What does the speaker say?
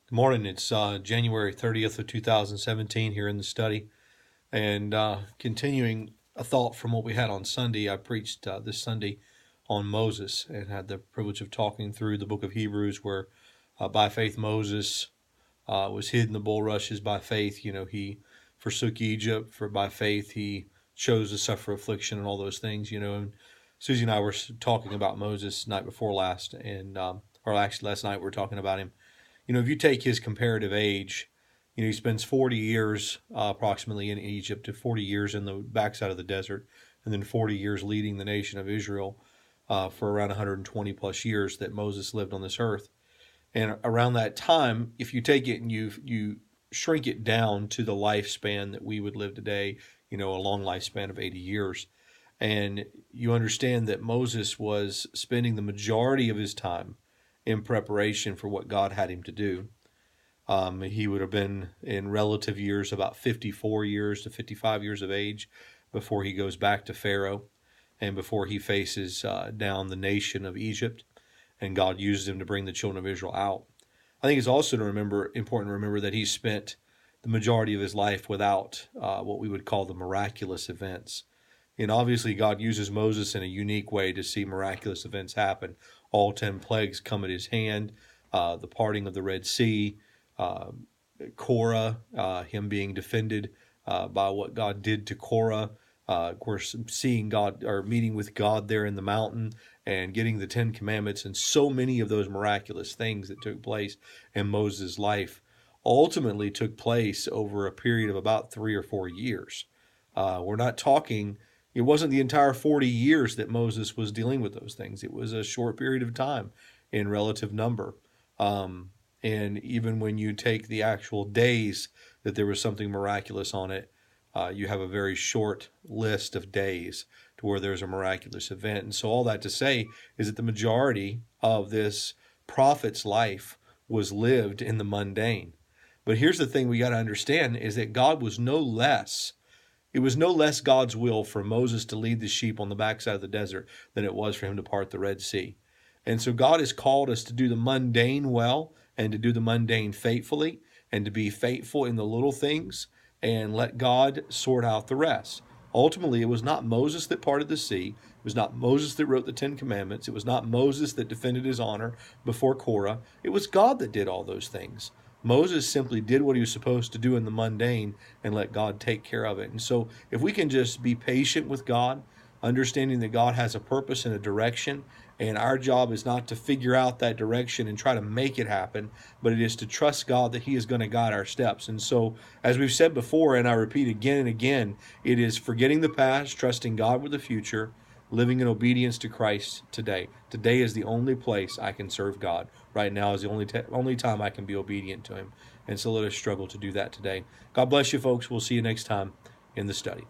Good morning. It's January 30th of 2017 here in the study. And continuing a thought from what we had on Sunday, I preached this Sunday on Moses and had the privilege of talking through the book of Hebrews where by faith Moses was hid in the bulrushes by faith. He forsook Egypt, for by faith he chose to suffer affliction and all those things, And Susie and I were talking about Moses night before last, and or actually last night we were talking about him. If you take his comparative age, he spends 40 years approximately in Egypt, to 40 years in the backside of the desert, and then 40 years leading the nation of Israel for around 120 plus years that Moses lived on this earth. And around that time, if you take it and you shrink it down to the lifespan that we would live today, a long lifespan of 80 years, and you understand that Moses was spending the majority of his time in preparation for what God had him to do. He would have been in relative years about 54 years to 55 years of age before he goes back to Pharaoh and before he faces down the nation of Egypt, and God uses him to bring the children of Israel out. I think it's also important to remember that he spent the majority of his life without what we would call the miraculous events. And obviously God uses Moses in a unique way to see miraculous events happen. All 10 plagues come at his hand, the parting of the Red Sea, Korah, him being defended by what God did to Korah, of course, seeing God or meeting with God there in the mountain and getting the 10 Commandments, and so many of those miraculous things that took place in Moses' life ultimately took place over a period of about 3 or 4 years. We're not talking... It wasn't the entire 40 years that Moses was dealing with those things. It was a short period of time in relative number. And even when you take the actual days that there was something miraculous on it, you have a very short list of days to where there's a miraculous event. And so all that to say is that the majority of this prophet's life was lived in the mundane. But here's the thing we got to understand is that God was no less... It was no less God's will for Moses to lead the sheep on the backside of the desert than it was for him to part the Red Sea. And so God has called us to do the mundane well and to do the mundane faithfully and to be faithful in the little things and let God sort out the rest. Ultimately, it was not Moses that parted the sea. It was not Moses that wrote the 10 Commandments. It was not Moses that defended his honor before Korah. It was God that did all those things. Moses simply did what he was supposed to do in the mundane and let God take care of it. And so if we can just be patient with God, understanding that God has a purpose and a direction, and our job is not to figure out that direction and try to make it happen, but it is to trust God that he is going to guide our steps. And so, as we've said before, and I repeat again and again, it is forgetting the past, trusting God with the future, living in obedience to Christ today. Today is the only place I can serve God. Right now is the only time I can be obedient to him. And so let us struggle to do that today. God bless you, folks. We'll see you next time in the study.